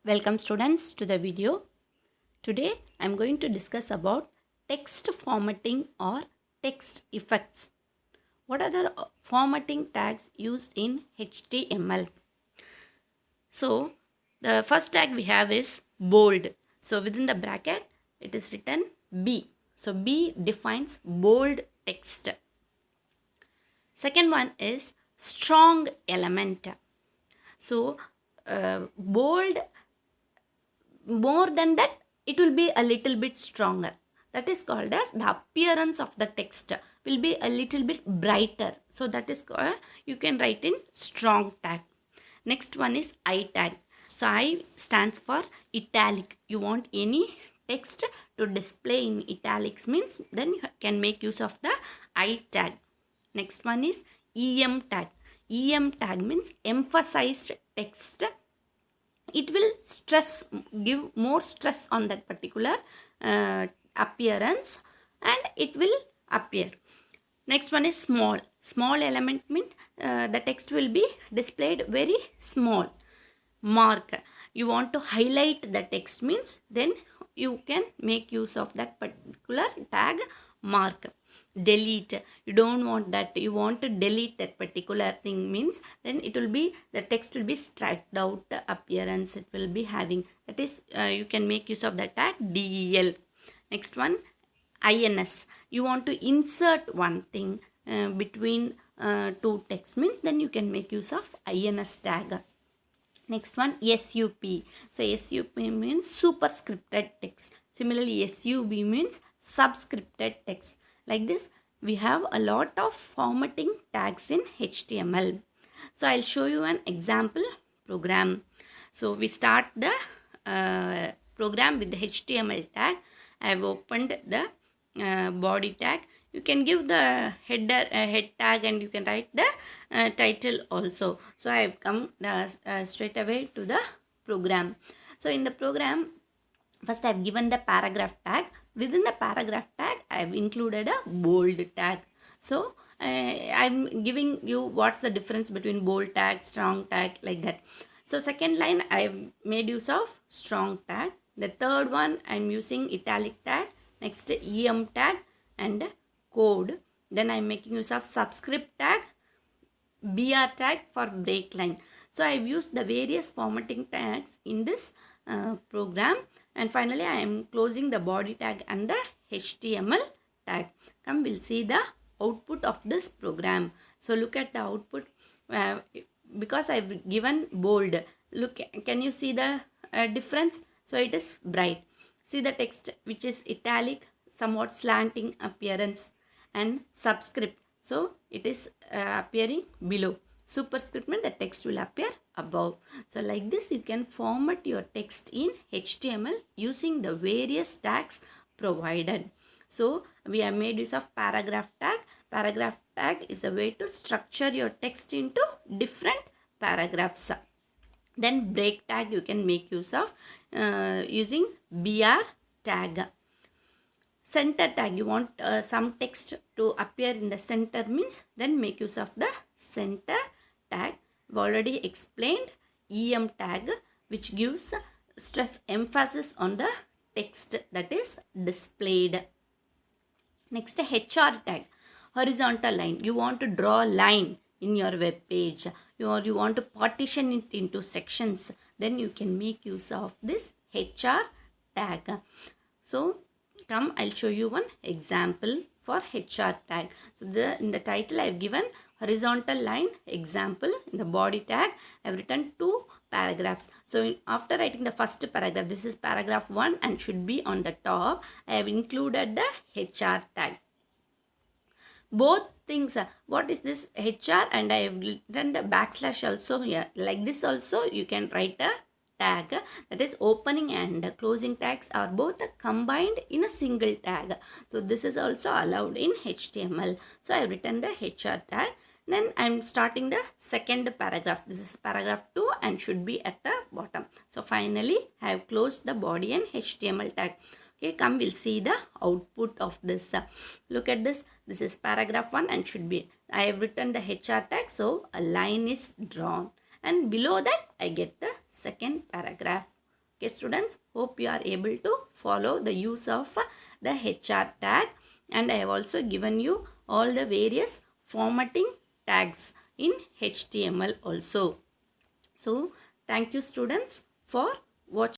Welcome students to the video. Today I am going to discuss about text formatting or text effects. What are the formatting tags used in HTML? So the first tag we have is bold. So within the bracket it is written B. So B defines bold text. Second one is strong element. So bold, more than that it will be a little bit stronger. That is called as the appearance of the text will be a little bit brighter. So that is called, you can write in strong tag. Next one is I tag. So I stands for italic. You want any text to display in italics means then you can make use of the I tag. Next one is EM tag. EM tag means emphasized text. It will give more stress on that particular appearance and it will appear. Next one is small. Small element means the text will be displayed very small. Mark. You want to highlight the text means then you can make use of that particular tag mark. Delete. You don't want that. You want to delete that particular thing means then it will be, the text will be striked out appearance it will be having. That is you can make use of the tag del. Next one, ins. You want to insert one thing between two text means then you can make use of ins tag. Next one, SUP. So SUP means superscripted text. Similarly, SUB means subscripted text. Like this, we have a lot of formatting tags in HTML. So I'll show you an example program. So we start the program with the HTML tag. I have opened the body tag. You can give the header head tag and you can write the title also. So I have come straight away to the program. So in the program, first I have given the paragraph tag. Within the paragraph tag, I have included a bold tag. So I'm giving you what's the difference between bold tag, strong tag, like that. So second line I have made use of strong tag. The third one I'm using italic tag. Next EM tag and code. Then I'm making use of subscript tag, BR tag for break line. So I've used the various formatting tags in this program, and finally I am closing the body tag and the HTML tag. Come, we'll see the output of this program. So look at the output. Because I've given bold, look, can you see the difference? So it is bright. See the text which is italic, somewhat slanting appearance, and subscript. So it is appearing below. Superscript means the text will appear above. So like this you can format your text in HTML using the various tags provided. So we have made use of paragraph tag. Paragraph tag is a way to structure your text into different paragraphs. Then break tag you can make use of using BR tag. Center tag, you want some text to appear in the center means then make use of the center tag. I've already explained EM tag which gives stress emphasis on the text that is displayed. Next, HR tag, horizontal line. You want to draw a line in your web page, or you want to partition it into sections, then you can make use of this HR tag. So come, I'll show you one example for HR tag. So in the title I have given horizontal line example. In the body tag I have written two paragraphs. So after writing the first paragraph, this is paragraph 1 and should be on the top, I have included the HR tag. Both things, what is this HR, and I have written the backslash also here. Like this also you can write a tag, that is opening and closing tags are both combined in a single tag. So this is also allowed in HTML. So I have written the HR tag. Then I am starting the second paragraph. This is paragraph 2 and should be at the bottom. So finally I have closed the body and HTML tag. Okay, come, we'll see the output of this. Look at this. This is paragraph 1 and should be, I have written the HR tag, so a line is drawn. And below that I get the second paragraph. Okay students, hope you are able to follow the use of the HR tag, and I have also given you all the various formatting tags in HTML also. So thank you students for watching.